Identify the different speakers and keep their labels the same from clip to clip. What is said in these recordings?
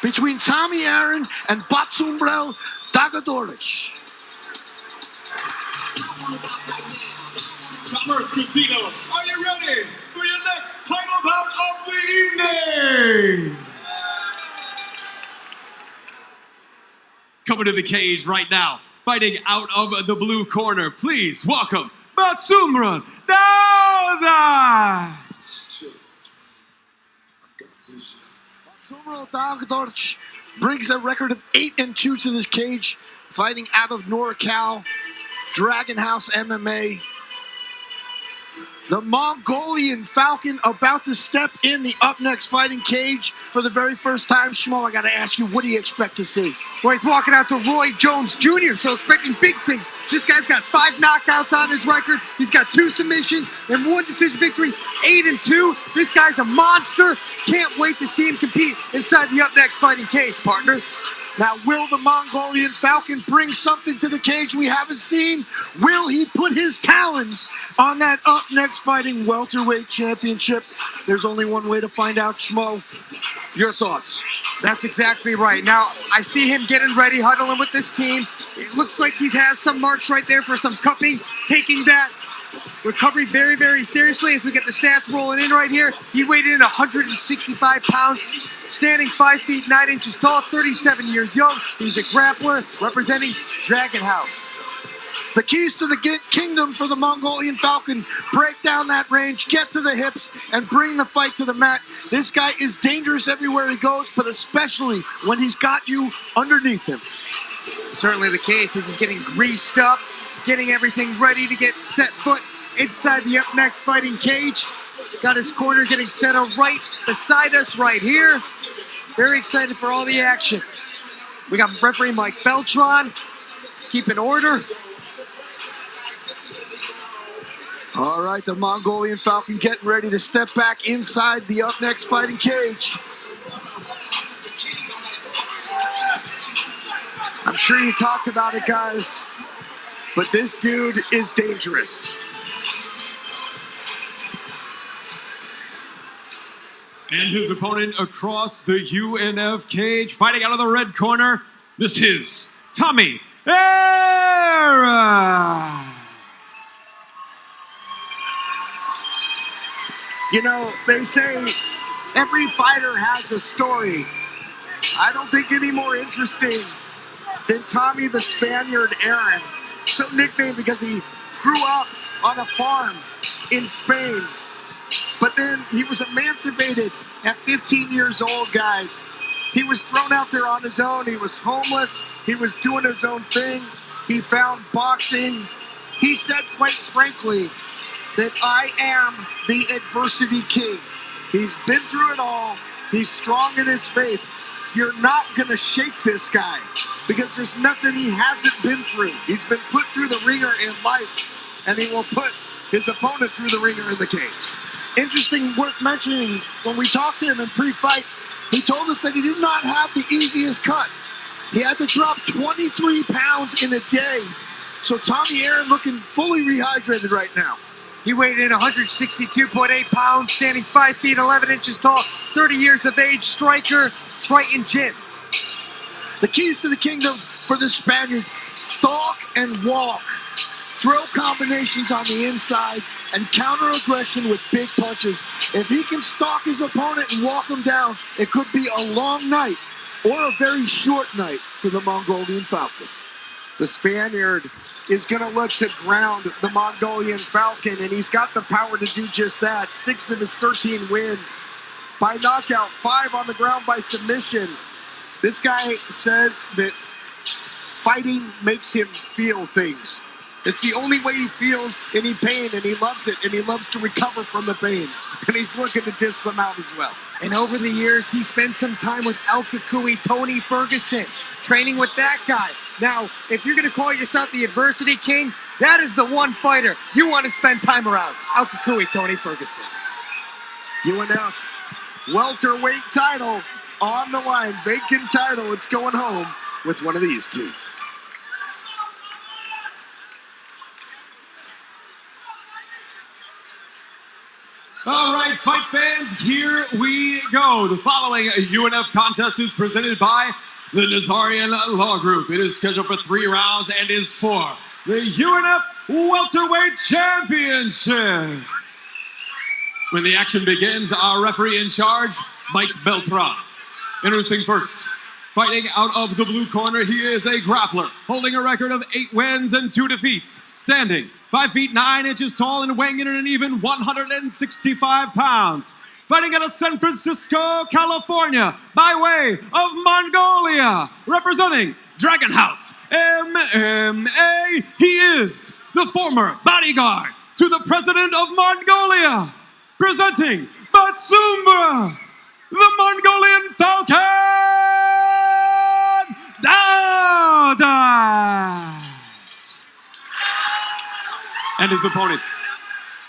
Speaker 1: between Tommy Aaron and Batsumberel Dagvadorj.
Speaker 2: Commerce Casino, are you ready for your next title bout of the evening? Coming to the cage right now, fighting out of the blue corner, please welcome Batsumberel Dagvadorj.
Speaker 1: Batsumberel Dagvadorj brings a record of 8-2 to this cage, fighting out of NorCal, Dragon House MMA. The Mongolian Falcon about to step in the Up Next fighting cage for the very first time. Schmo, I got to ask you, what do you expect to see?
Speaker 3: Well, he's walking out to Roy Jones Jr., so expecting big things. This guy's got 5 knockouts on his record. He's got 2 submissions and 1 decision victory, 8-2. This guy's a monster. Can't wait to see him compete inside the Up Next fighting cage, partner.
Speaker 1: Now, will the Mongolian Falcon bring something to the cage we haven't seen? Will he put his talons on that Up Next fighting welterweight championship? There's only one way to find out, Schmo. Your thoughts?
Speaker 3: That's exactly right. Now, I see him getting ready, huddling with this team. It looks like he has some marks right there for some cupping, taking that recovery very, very seriously as we get the stats rolling in right here. He weighed in 165 pounds, standing 5 feet 9 inches tall, 37 years young. He's a grappler representing Dragon House.
Speaker 1: The keys to the kingdom for the Mongolian Falcon: break down that range, get to the hips, and bring the fight to the mat. This guy is dangerous everywhere he goes, but especially when he's got you underneath him.
Speaker 3: Certainly the case. He's just getting greased up, getting everything ready to get set foot inside the Up Next fighting cage. Got his corner getting set up right beside us right here. Very excited for all the action. We got referee Mike Beltran keeping order.
Speaker 1: All right, the Mongolian Falcon getting ready to step back inside the Up Next fighting cage. I'm sure you talked about it, guys, but this dude is dangerous.
Speaker 2: And his opponent across the UNF cage, fighting out of the red corner, this is Tommy Aaron.
Speaker 1: You know, they say every fighter has a story. I don't think any more interesting than Tommy the Spaniard Aaron. So nicknamed because he grew up on a farm in Spain. But then he was emancipated at 15 years old, guys. He was thrown out there on his own. He was homeless. He was doing his own thing. He found boxing. He said, quite frankly, that I am the adversity king. He's been through it all. He's strong in his faith. You're not going to shake this guy because there's nothing he hasn't been through. He's been put through the ringer in life, and he will put his opponent through the ringer in the cage. Interesting, worth mentioning, when we talked to him in pre-fight, he told us that he did not have the easiest cut. He had to drop 23 pounds in a day. So Tommy Aaron looking fully rehydrated right now.
Speaker 3: He weighed in 162.8 pounds, standing 5 feet 11 inches tall, 30 years of age, striker, Triton Gym.
Speaker 1: The keys to the kingdom for the Spaniard: stalk and walk. Throw combinations on the inside and counter aggression with big punches. If he can stalk his opponent and walk him down, it could be a long night or a very short night for the Mongolian Falcon. The Spaniard is going to look to ground the Mongolian Falcon, and he's got the power to do just that. 6 of his 13 wins by knockout, 5 on the ground by submission. This guy says that fighting makes him feel things. It's the only way he feels any pain, and he loves it, and he loves to recover from the pain. And he's looking to dish some out as well.
Speaker 3: And over the years, he spent some time with El Kukui, Tony Ferguson, training with that guy. Now, if you're going to call yourself the adversity king, that is the one fighter you want to spend time around. El Kukui, Tony Ferguson.
Speaker 1: UNF welterweight title on the line. Vacant title. It's going home with one of these two.
Speaker 2: All right, right, fight fans, here we go. The following UNF contest is presented by the Nazarian Law Group. It is scheduled for 3 rounds and is for the UNF Welterweight Championship. When the action begins, our referee in charge, Mike Beltran. Introducing first, fighting out of the blue corner, he is a grappler, holding a record of 8 wins and 2 defeats, standing 5 feet 9 inches tall and weighing in at an even 165 pounds. Fighting out of San Francisco, California, by way of Mongolia, representing Dragon House MMA, he is the former bodyguard to the President of Mongolia, presenting Batsumberel, the Mongolian Falcon, Dagvadorj. And his opponent,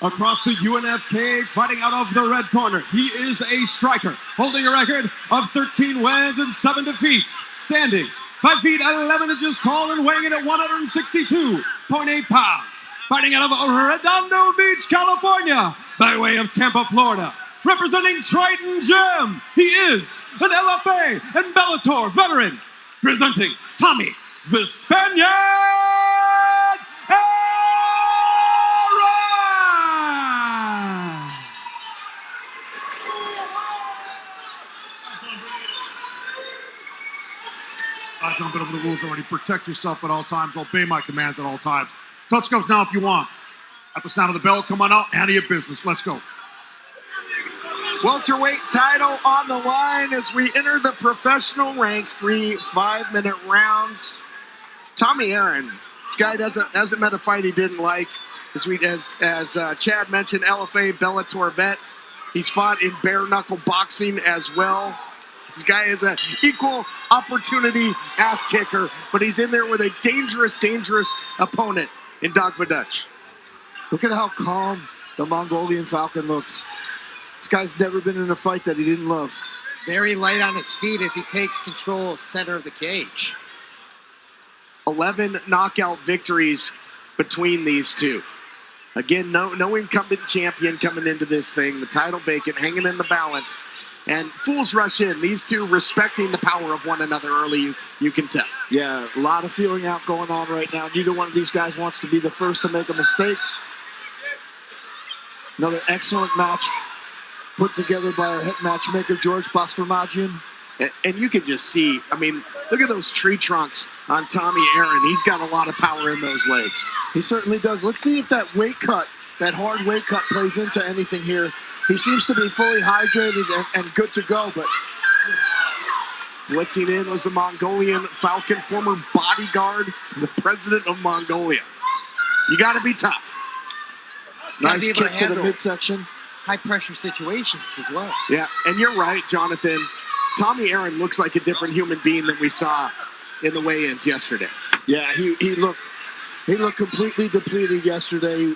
Speaker 2: across the UNF cage, fighting out of the red corner, he is a striker, holding a record of 13 wins and 7 defeats, standing 5 feet 11 inches tall and weighing in at 162.8 pounds. Fighting out of Redondo Beach, California, by way of Tampa, Florida, representing Triton Gym, he is an LFA and Bellator veteran, presenting Tommy the Spaniard Aaron.
Speaker 4: I jump over the rules already. Protect yourself at all times. Obey my commands at all times. Touch goes now if you want. At the sound of the bell, come on out. Handle your business. Let's go.
Speaker 1: Welterweight title on the line as we enter the professional ranks. 3 5-minute rounds. Tommy Aaron, this guy hasn't met a fight he didn't like. As Chad mentioned, LFA Bellator vet. He's fought in bare knuckle boxing as well. This guy is an equal opportunity ass kicker, but he's in there with a dangerous, dangerous opponent in Dagvadorj.
Speaker 5: Look at how calm the Mongolian Falcon looks. This guy's never been in a fight that he didn't love.
Speaker 3: Very light on his feet as he takes control center of the cage.
Speaker 1: 11 knockout victories between these two. Again, no incumbent champion coming into this thing. The title vacant, hanging in the balance. And fools rush in. These two respecting the power of one another early, you can tell.
Speaker 5: Yeah, a lot of feeling out going on right now. Neither one of these guys wants to be the first to make a mistake. Another excellent match put together by our head matchmaker, George Batsumberel.
Speaker 1: And you can just see, I mean, look at those tree trunks on Tommy Aaron. He's got a lot of power in those legs.
Speaker 5: He certainly does. Let's see if that weight cut, that hard weight cut, plays into anything here. He seems to be fully hydrated and good to go, but
Speaker 1: blitzing in was the Mongolian Falcon, former bodyguard to the President of Mongolia. You got to be tough.
Speaker 5: Nice kick to the midsection.
Speaker 3: High pressure situations as well.
Speaker 1: Yeah, and you're right, Jonathan. Tommy Aaron looks like a different human being than we saw in the weigh-ins yesterday.
Speaker 5: Yeah, he looked completely depleted yesterday.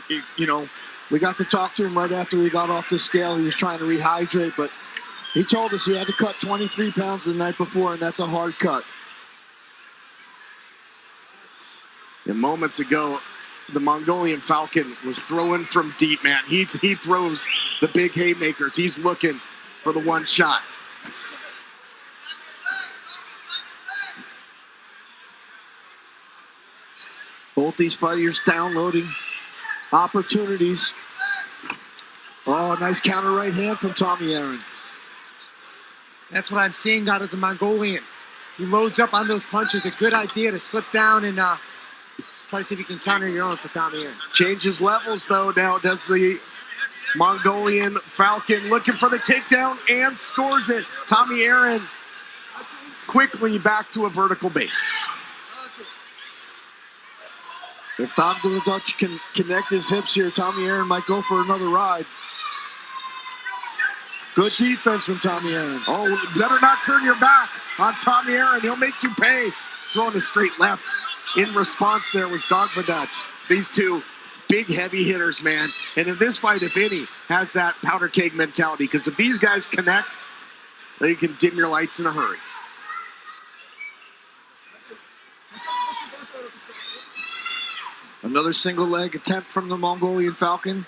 Speaker 5: We got to talk to him right after he got off the scale. He was trying to rehydrate, but he told us he had to cut 23 pounds the night before, and that's a hard cut.
Speaker 1: And moments ago, the Mongolian Falcon was throwing from deep, man. He throws the big haymakers. He's looking for the one shot.
Speaker 5: Both these fighters downloading opportunities. Oh, nice counter right hand from Tommy Aaron.
Speaker 3: That's what I'm seeing out of the Mongolian. He loads up on those punches. A good idea to slip down and try to see if you can counter your own for Tommy Aaron.
Speaker 1: Changes levels, though. Now does the Mongolian Falcon, looking for the takedown and scores it. Tommy Aaron quickly back to a vertical base.
Speaker 5: If Dagvadorj can connect his hips here, Tommy Aaron might go for another ride. Good defense from Tommy Aaron.
Speaker 1: Oh, better not turn your back on Tommy Aaron. He'll make you pay. Throwing a straight left. In response there was Dagvadorj. These two big, heavy hitters, man. And in this fight, if any, has that powder keg mentality. Because if these guys connect, they can dim your lights in a hurry.
Speaker 5: Another single leg attempt from the Mongolian Falcon.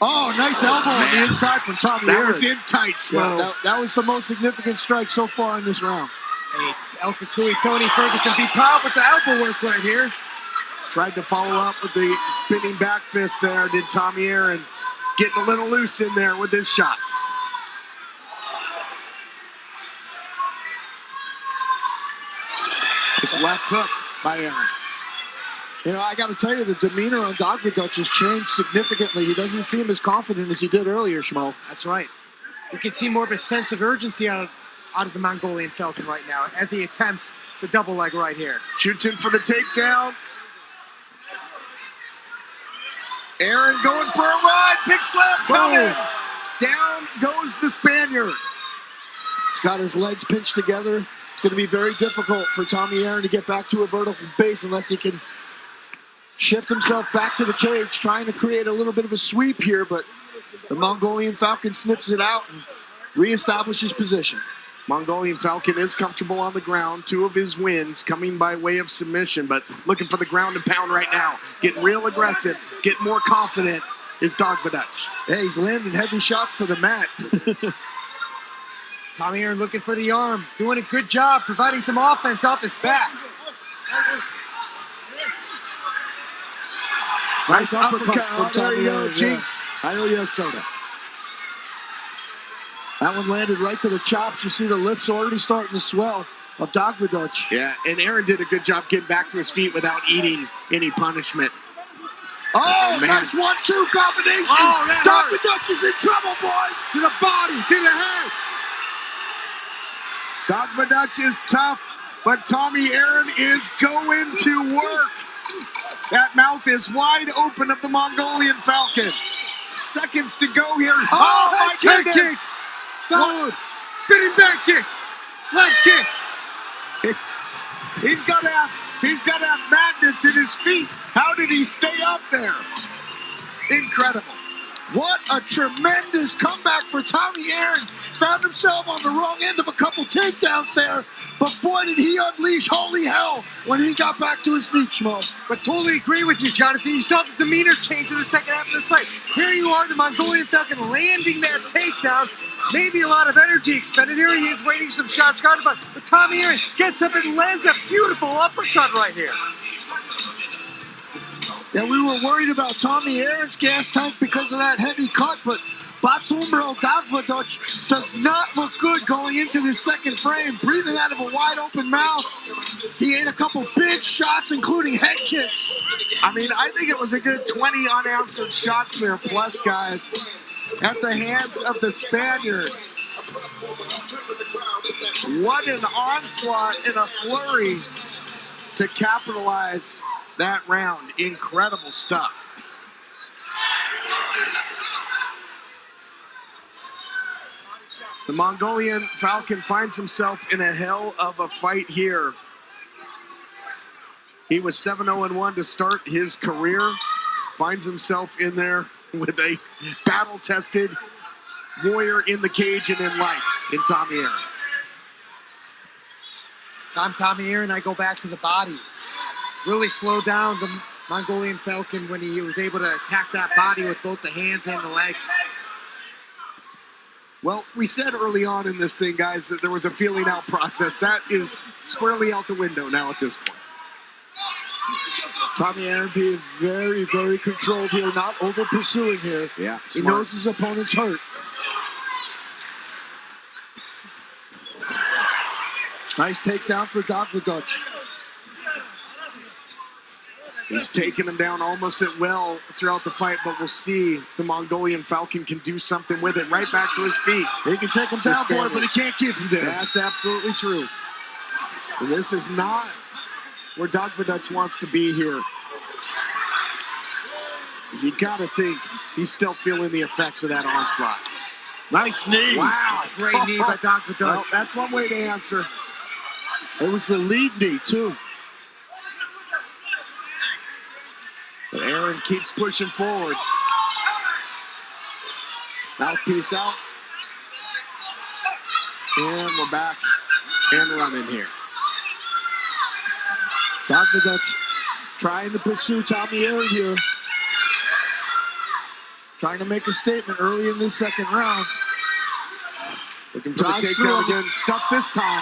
Speaker 5: Oh, nice elbow on the inside from Tommy
Speaker 1: That
Speaker 5: Aaron.
Speaker 1: was in tight, Smo.
Speaker 5: Yeah, that was the most significant strike so far in this round.
Speaker 3: Hey, El Kukui, Tony Ferguson beat Powell with the elbow work right here.
Speaker 1: Tried to follow up with the spinning back fist there, did Tommy Aaron. Getting a little loose in there with his shots. This left hook by Aaron.
Speaker 5: You know, I got to tell you, the demeanor on Dagvadorj has changed significantly. He doesn't seem as confident as he did earlier, Schmo.
Speaker 3: That's right. You can see more of a sense of urgency out of the Mongolian Falcon right now as he attempts the double leg right here.
Speaker 1: Shoots in for the takedown. Aaron going for a run. Big slam coming. Down goes the Spaniard.
Speaker 5: He's got his legs pinched together. It's going to be very difficult for Tommy Aaron to get back to a vertical base unless he can shift himself back to the cage, trying to create a little bit of a sweep here, but the Mongolian Falcon sniffs it out and reestablishes position.
Speaker 1: Mongolian Falcon is comfortable on the ground. 2 of his wins coming by way of submission, but looking for the ground and pound right now. Getting real aggressive, getting more confident is Dagvadorj.
Speaker 5: Yeah, he's landing heavy shots to the mat.
Speaker 3: Tommy Aaron looking for the arm, doing a good job, providing some offense off his back.
Speaker 1: Nice
Speaker 5: uppercut from
Speaker 1: there you
Speaker 5: Tommy
Speaker 1: go,
Speaker 5: Aaron,
Speaker 1: Jinx. Ioya Soda.
Speaker 5: That one landed right to the chops. You see the lips already starting to swell of Dagvadorj.
Speaker 1: Yeah, and Aaron did a good job getting back to his feet without eating any punishment.
Speaker 5: Oh,
Speaker 1: man.
Speaker 5: nice 1-2 combination.
Speaker 3: Oh, that hurt.
Speaker 5: Dagvadorj is in trouble, boys.
Speaker 3: To the body, to the head.
Speaker 1: Dagvadorj is tough, but Tommy Aaron is going to work. That mouth is wide open of the Mongolian Falcon. Seconds to go here. Oh my
Speaker 3: Head
Speaker 1: goodness!
Speaker 3: kick. Forward. Spinning back kick. Left kick.
Speaker 1: He's got to have magnets in his feet. How did he stay up there? Incredible.
Speaker 5: What a tremendous comeback for Tommy Aaron. Found himself on the wrong end of a couple takedowns there, but boy, did he unleash holy hell when he got back to his feet, Schmo.
Speaker 3: But totally agree with you, Jonathan. You saw the demeanor change in the second half of the fight. Here you are, the Mongolian Falcon landing that takedown. Maybe a lot of energy expended. Here he is waiting some shots guarded by. But Tommy Aaron gets up and lands a beautiful uppercut right here.
Speaker 5: Yeah, we were worried about Tommy Aaron's gas tank because of that heavy cut, but Batsumberel Dagvadorj does not look good going into this second frame, breathing out of a wide open mouth. He ate a couple big shots, including head kicks.
Speaker 1: I mean, I think it was a good 20 unanswered shots there, plus, guys, at the hands of the Spaniard. What an onslaught and a flurry to capitalize that round. Incredible stuff. The Mongolian Falcon finds himself in a hell of a fight here. He was 7-0-1 to start his career. Finds himself in there with a battle-tested warrior in the cage and in life in Tommy Aaron.
Speaker 3: If I'm Tommy Aaron, I go back to the body. Really slowed down the Mongolian Falcon when he was able to attack that body with both the hands and the legs.
Speaker 1: Well, we said early on in this thing, guys, that there was a feeling out process. That is squarely out the window now at this point.
Speaker 5: Tommy Aaron being very, very controlled here, not over pursuing here.
Speaker 1: Yeah,
Speaker 5: he knows his opponent's hurt. Nice takedown for Dagvadorj.
Speaker 1: He's taking him down almost at will throughout the fight, but we'll see if the Mongolian Falcon can do something with it. Right back to his feet.
Speaker 5: He can take him down, boy, but he can't keep him there.
Speaker 1: That's absolutely true. And this is not where Dagvadorj wants to be here. You got to think he's still feeling the effects of that onslaught. Nice knee.
Speaker 3: Wow, great knee by Dagvadorj.
Speaker 1: Well, that's one way to answer.
Speaker 5: It was the lead knee, too.
Speaker 1: But Aaron keeps pushing forward. Mouthpiece out. And we're back and running here.
Speaker 5: Dagvadorj trying to pursue Tommy Aaron here. trying to make a statement early in this second round.
Speaker 1: Looking for the takedown again. Stuck this time.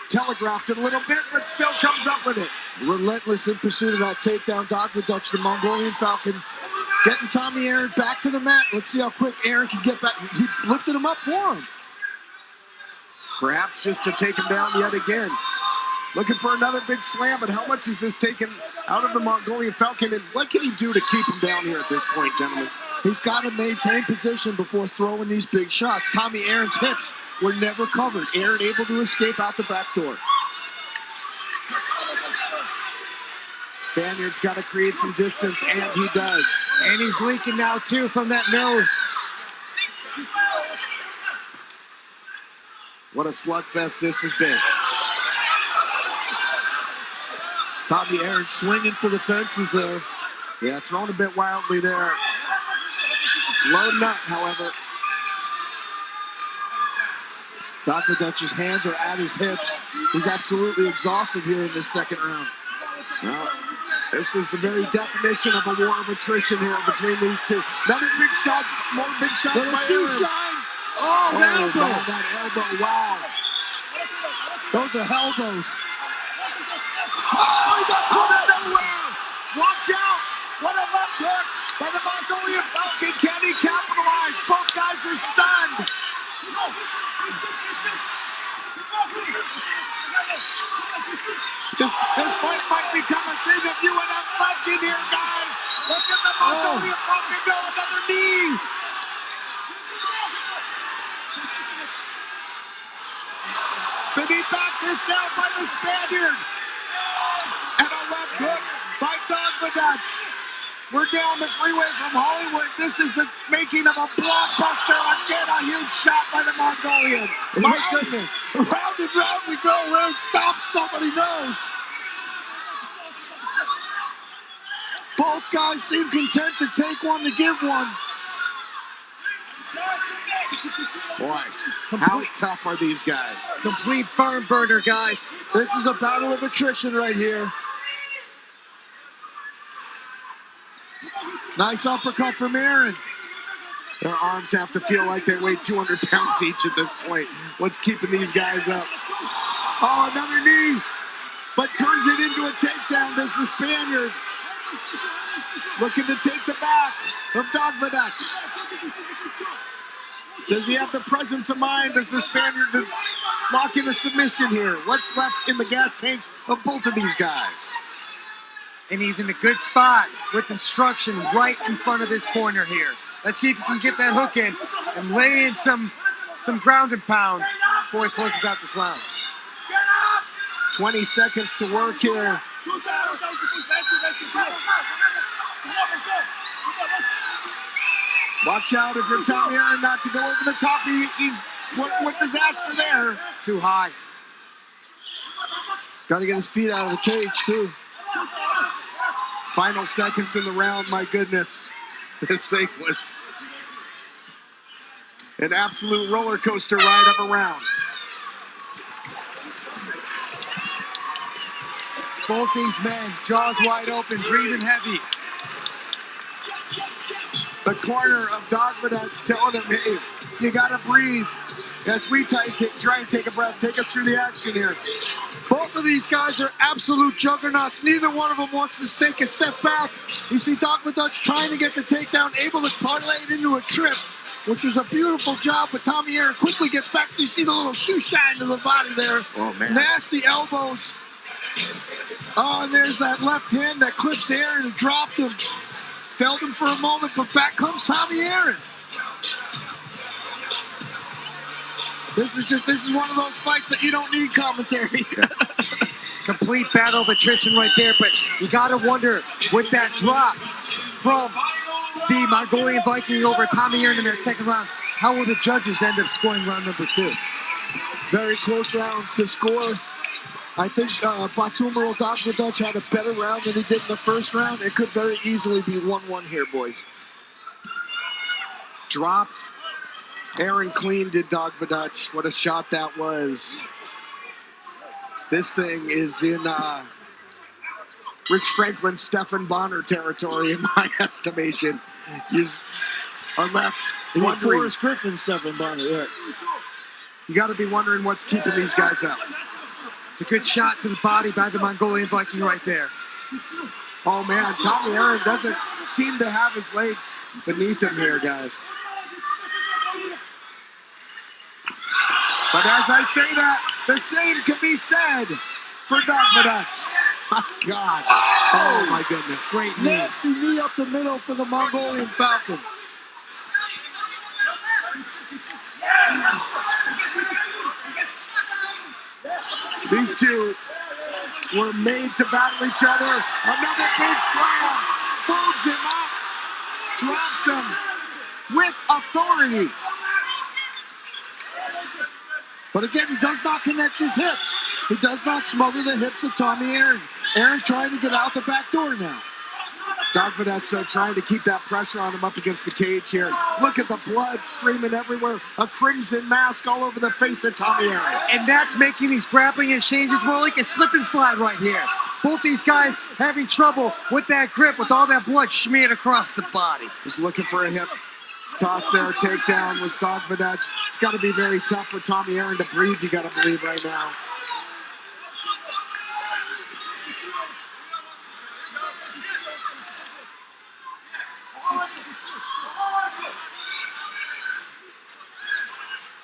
Speaker 1: Telegraphed it a little bit, but still comes up with it.
Speaker 5: Relentless in pursuit of that takedown. Dagvadorj, the Mongolian Falcon, getting Tommy Aaron back to the mat. Let's see how quick Aaron can get back. He lifted him up for him.
Speaker 1: Perhaps just to take him down yet again. Looking for another big slam, but how much is this taken out of the Mongolian Falcon, and what can he do to keep him down here at this point, gentlemen?
Speaker 5: He's got to maintain position before throwing these big shots. Tommy Aaron's hips were never covered. Aaron able to escape out the back door.
Speaker 1: Spaniard's got to create some distance, and he does.
Speaker 3: And he's leaking now, too, from that nose.
Speaker 1: What a slugfest this has been.
Speaker 5: Tommy Aaron swinging for the fences there.
Speaker 1: Yeah, thrown a bit wildly there. Low nut, however.
Speaker 5: Dagvadorj's hands are at his hips. He's absolutely exhausted here in this second round.
Speaker 1: Well, this is the very definition of a war of attrition here between these two. Another big shot, more big shots by Aaron.
Speaker 5: Shine.
Speaker 3: Oh, elbow.
Speaker 1: Man, that elbow, wow.
Speaker 5: Those are elbows.
Speaker 1: Oh, he got out of nowhere. Watch out. What a left hook by the Mongolian Falcon. Can he capitalize? Both guys are stunned. This fight might become a thing of UNF legend here, guys. Look at the Mongolian Falcon go, another knee. Spinning back fist now by the Spaniard. And a left hook by Dagvadorj. We're down the freeway from Hollywood. This is the making of a blockbuster. Again, a huge shot by the Mongolian. My goodness.
Speaker 5: Round and round we go. Where it stops, nobody knows. Both guys seem content to take one to give one.
Speaker 1: Boy, how tough are these guys?
Speaker 3: Complete barn burner, guys.
Speaker 5: This is a battle of attrition right here. Nice uppercut from Aaron.
Speaker 1: Their arms have to feel like they weigh 200 pounds each at this point. What's keeping these guys up? Oh, another knee, but turns it into a takedown. This is the Spaniard. Looking to take the back of Dagvadorj. Does he have the presence of mind? Does the Spaniard to lock in a submission here? What's left in the gas tanks of both of these guys?
Speaker 3: And he's in a good spot with instruction right in front of his corner here. Let's see if he can get that hook in and lay in some ground and pound before he closes out this round.
Speaker 1: 20 seconds to work here. Watch out if you're Tommy Aaron not to go over the top. He's flirting with disaster there.
Speaker 3: Too high.
Speaker 5: Got to get his feet out of the cage, too.
Speaker 1: Final seconds in the round, my goodness. This thing was an absolute roller coaster ride of a round.
Speaker 3: Both these men, jaws wide open, breathing heavy.
Speaker 1: The corner of Dagvadorj telling him, hey, you gotta breathe. As we try and take a breath, take us through the action here.
Speaker 5: Both of these guys are absolute juggernauts. Neither one of them wants to take a step back. You see Dagvadorj trying to get the takedown, able to parlay it into a trip, which was a beautiful job, but Tommy Aaron quickly gets back. You see the little shoe shine to the body there.
Speaker 1: Oh, man.
Speaker 5: Nasty elbows. Oh, and there's that left hand that clips Aaron and dropped him. Felled him for a moment, but back comes Tommy Aaron. This is one of those fights that you don't need commentary.
Speaker 3: Complete battle of attrition right there, but you got to wonder, with that drop from the Mongolian Viking over Tommy Aaron in that second round, how will the judges end up scoring round number 2?
Speaker 5: Very close round to score. I think Batsumberel Dagvadorj had a better round than he did in the first round. It could very easily be 1-1 here, boys.
Speaker 1: Dropped. Aaron clean did Dagvadorj. What a shot that was. This thing is in Rich Franklin, Stephan Bonner territory, in my estimation. are left
Speaker 5: You want
Speaker 1: wondering.
Speaker 5: Forrest Griffin, Stephen Bonner. Yeah.
Speaker 1: You got to be wondering what's keeping these guys up.
Speaker 3: It's a good shot to the body by the Mongolian Viking right there.
Speaker 1: Oh man, Tommy Aaron doesn't seem to have his legs beneath him here, guys. But as I say that, the same can be said for Dagvadorj. My God. Oh my goodness.
Speaker 3: Great knee.
Speaker 5: Nasty knee up the middle for the Mongolian Falcon.
Speaker 1: These two were made to battle each other. Another big slam. Folds him up. Drops him with authority.
Speaker 5: But again, he does not connect his hips. He does not smother the hips of Tommy Aaron. Aaron trying to get out the back door now.
Speaker 1: Dagvadorj trying to keep that pressure on him up against the cage here. Look at the blood streaming everywhere. A crimson mask all over the face of Tommy Aaron.
Speaker 3: And that's making these grappling exchanges more like a slip and slide right here. Both these guys having trouble with that grip with all that blood smeared across the body.
Speaker 1: Just looking for a hip toss there. Takedown with Dagvadorj. It's got to be very tough for Tommy Aaron to breathe, you got to believe right now.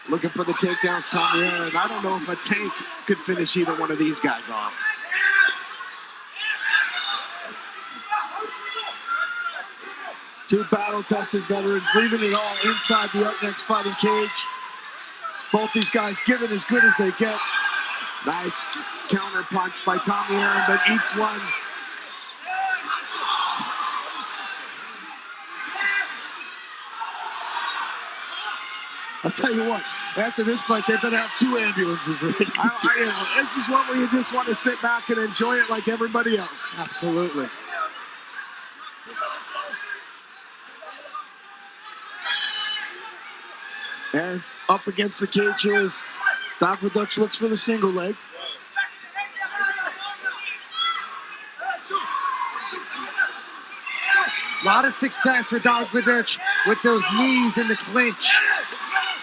Speaker 1: Looking for the takedowns, Tommy Aaron. I don't know if a tank could finish either one of these guys off.
Speaker 5: Two battle-tested veterans leaving it all inside the Up Next fighting cage. Both these guys giving as good as they get.
Speaker 1: Nice counter punch by Tommy Aaron, but eats one.
Speaker 5: I'll tell you what, after this fight, they better have 2 ambulances ready.
Speaker 1: This is one where you just want to sit back and enjoy it like everybody else.
Speaker 5: Absolutely. And up against the cage here is Dagvadorj looks for the single leg.
Speaker 3: A lot of success for Dagvadorj with those knees in the clinch.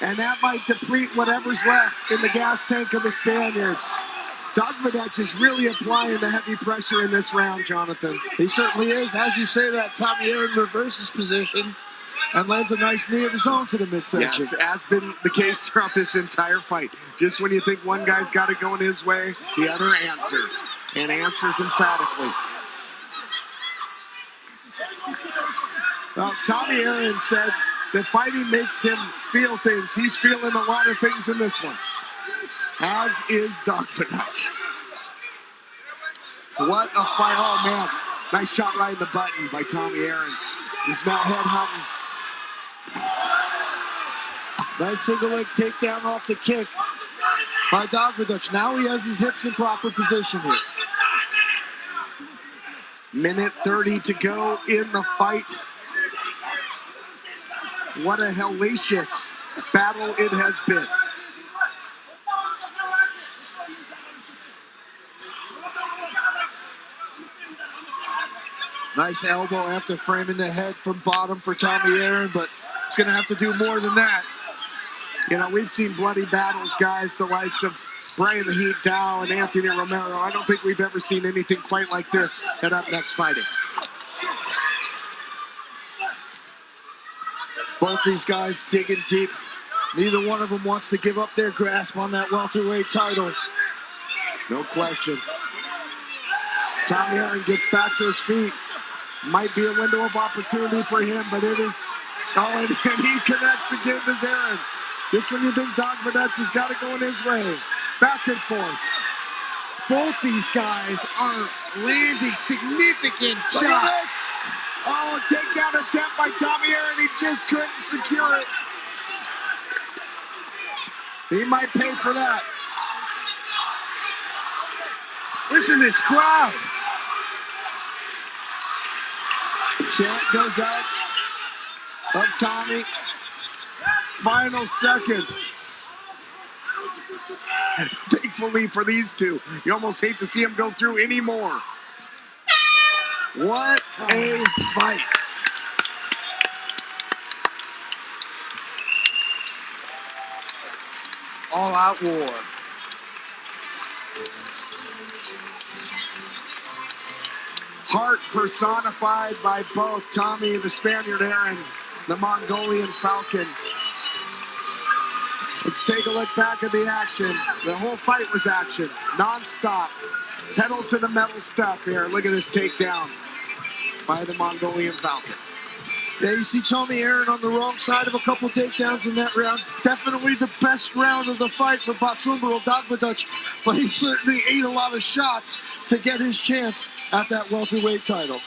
Speaker 1: And that might deplete whatever's left in the gas tank of the Spaniard. Dagvadorj is really applying the heavy pressure in this round, Jonathan.
Speaker 5: He certainly is. As you say that, Tommy Aaron reverses position and lands a nice knee of his own to the midsection.
Speaker 1: Yes, has been the case throughout this entire fight. Just when you think one guy's got it going his way, the other answers, and answers emphatically. Well, Tommy Aaron said that fighting makes him feel things. He's feeling a lot of things in this one, as is Dagvadorj. What a fight. Oh, man. Nice shot right in the button by Tommy Aaron. He's now head hunting.
Speaker 5: Nice single leg takedown off the kick by Dagvadorj. Now he has his hips in proper position here.
Speaker 1: Minute 30 to go in the fight. What a hellacious battle it has been.
Speaker 5: Nice elbow after framing the head from bottom for Tommy Aaron, but it's going to have to do more than that.
Speaker 1: You know, we've seen bloody battles, guys, the likes of Brian the Heat Dow and Anthony Romero. I don't think we've ever seen anything quite like this at Up Next Fighting.
Speaker 5: Both these guys digging deep. Neither one of them wants to give up their grasp on that welterweight title.
Speaker 1: No question. Tommy Aaron gets back to his feet. Might be a window of opportunity for him, but it is... Oh, and he connects again, does Aaron. Just when you think Dagvadorj has got it going his way. Back and forth.
Speaker 3: Both these guys are landing significant
Speaker 1: Look at
Speaker 3: shots.
Speaker 1: this. Oh, takedown attempt by Tommy Aaron. He just couldn't secure it. He might pay for that.
Speaker 3: Listen to this crowd.
Speaker 1: Chant goes out of Tommy. Final seconds. Thankfully for these two, you almost hate to see them go through anymore. What a fight.
Speaker 3: all-out war.
Speaker 1: Heart personified by both Tommy the Spaniard Aaron, the Mongolian Falcon. Let's take a look back at the action. The whole fight was action, non-stop. Pedal to the metal stuff here. Look at this takedown by the Mongolian Falcon.
Speaker 5: Yeah, you see Tommy Aaron on the wrong side of a couple takedowns in that round. Definitely the best round of the fight for Batsumberel Dagvadorj, but he certainly ate a lot of shots to get his chance at that welterweight title.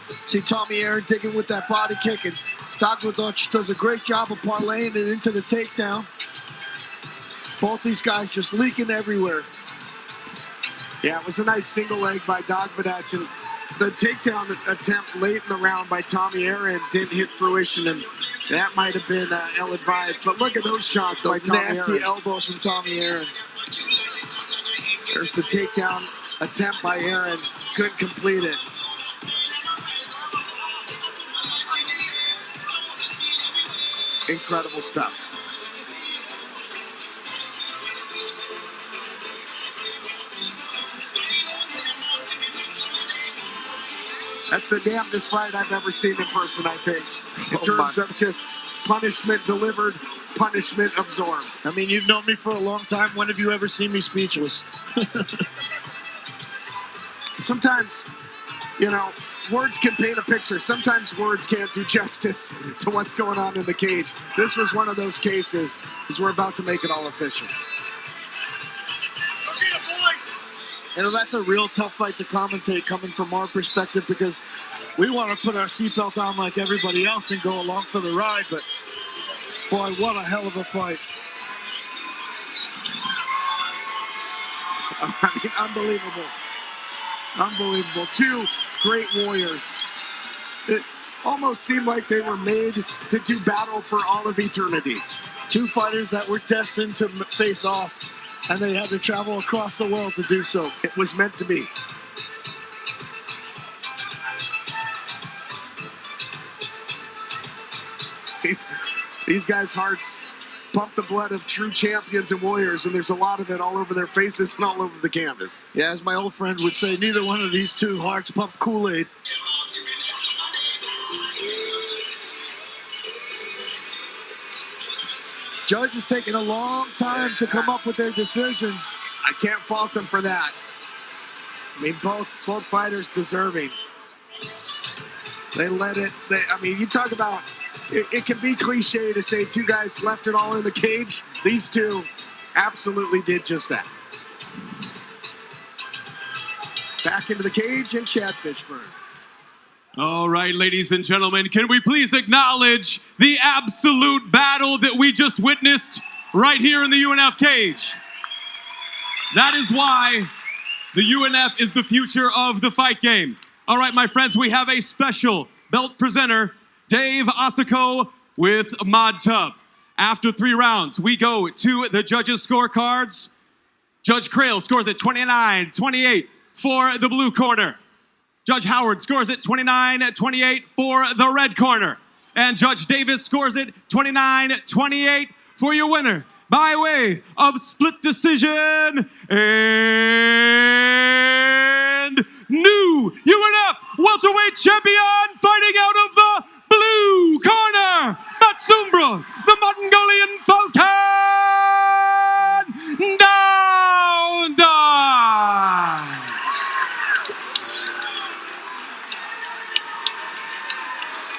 Speaker 5: See Tommy Aaron digging with that body kick, and Dagvadorj does a great job of parlaying it into the takedown. Both these guys just leaking everywhere.
Speaker 1: Yeah, it was a nice single leg by Dagvadorj, and the takedown attempt late in the round by Tommy Aaron didn't hit fruition, and that might have been ill-advised. But look at those shots by Tommy Aaron.
Speaker 5: Nasty elbows from Tommy Aaron.
Speaker 1: There's the takedown attempt by Aaron. Couldn't complete it. Incredible stuff. That's the damnedest fight I've ever seen in person, I think. In terms of just punishment delivered, punishment absorbed.
Speaker 5: I mean, you've known me for a long time. When have you ever seen me speechless?
Speaker 1: Sometimes, you know, words can paint a picture. Sometimes words can't do justice to what's going on in the cage. This was one of those cases, as we're about to make it all official.
Speaker 5: You know, that's a real tough fight to commentate coming from our perspective, because we want to put our seatbelt on like everybody else and go along for the ride, but boy, what a hell of a fight.
Speaker 1: I mean, unbelievable. Unbelievable. Two great warriors. It almost seemed like they were made to do battle for all of eternity.
Speaker 5: Two fighters that were destined to face off, and they had to travel across the world to do so.
Speaker 1: It was meant to be. These guys' hearts pump the blood of true champions and warriors, and there's a lot of it all over their faces and all over the canvas.
Speaker 5: Yeah, as my old friend would say, neither one of these two hearts pump Kool-Aid. Judge is taking a long time to come up with their decision.
Speaker 1: I can't fault them for that. I mean, both fighters deserving. They let it. I mean, you talk about it can be cliche to say two guys left it all in the cage. These two absolutely did just that. Back into the cage, and Chad Fishburne.
Speaker 2: All right, ladies and gentlemen, can we please acknowledge the absolute battle that we just witnessed right here in the UNF cage? That is why the UNF is the future of the fight game. All right, my friends, we have a special belt presenter, Dave Osako with Mod Tub. After 3 rounds, we go to the judges' scorecards. Judge Crail scores at 29-28 for the blue corner. Judge Howard scores it 29-28 for the red corner. And Judge Davis scores it 29-28 for your winner by way of split decision and new UNF welterweight champion fighting out of the blue corner, Batsumberel, the Mongolian Falcon, down dog.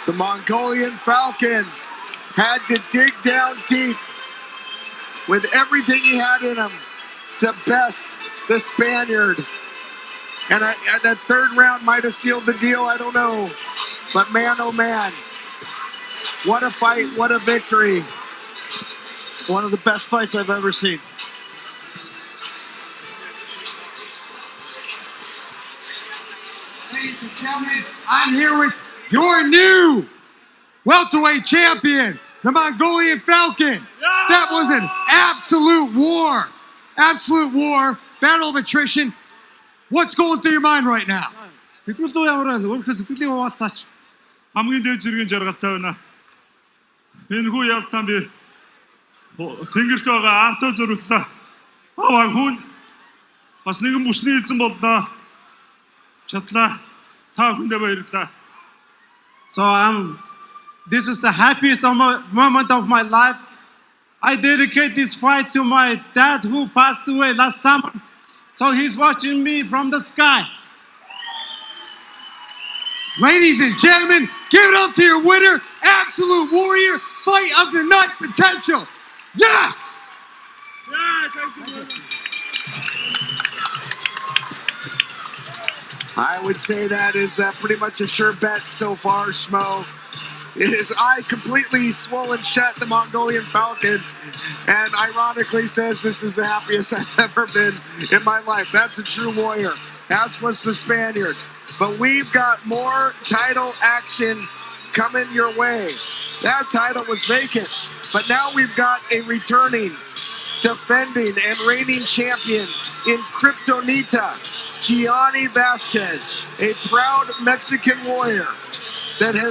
Speaker 1: The Mongolian Falcon had to dig down deep with everything he had in him to best the Spaniard. And that 3rd round might have sealed the deal, I don't know. But man, oh man, what a fight, what a victory.
Speaker 5: One of the best fights I've ever seen.
Speaker 3: Ladies and gentlemen, I'm here with your new welterweight champion, the Mongolian Falcon. That was an absolute war. Absolute war. Battle of attrition. What's going through your mind right now?
Speaker 6: Сэтгэлдөө ямар байна? Өөрөөр сэтгэлийн хуваас тач хамгийн дээд зэргийн жаргалтай байна. Энэ хүү ялтан би тэнгэрт байгаа амтаа зөрүүллээ. Аваа хүн бас нэгэн бүсний эзэн боллоо. Чадлаа. Та бүхэндээ баярлалаа. So this is the happiest moment of my life. I dedicate this fight to my dad who passed away last summer. So he's watching me from the sky.
Speaker 3: Ladies and gentlemen, give it up to your winner, Absolute Warrior, Fight of the Night potential. Yes!
Speaker 6: Yeah, thank you.
Speaker 1: I would say that is pretty much a sure bet so far, Schmo. His eye completely swollen shut, the Mongolian Falcon, and ironically says this is the happiest I've ever been in my life. That's a true warrior, as was the Spaniard. But we've got more title action coming your way. That title was vacant, but now we've got a returning, defending, and reigning champion in Kryptonita, Gianni Vasquez, a proud Mexican warrior that has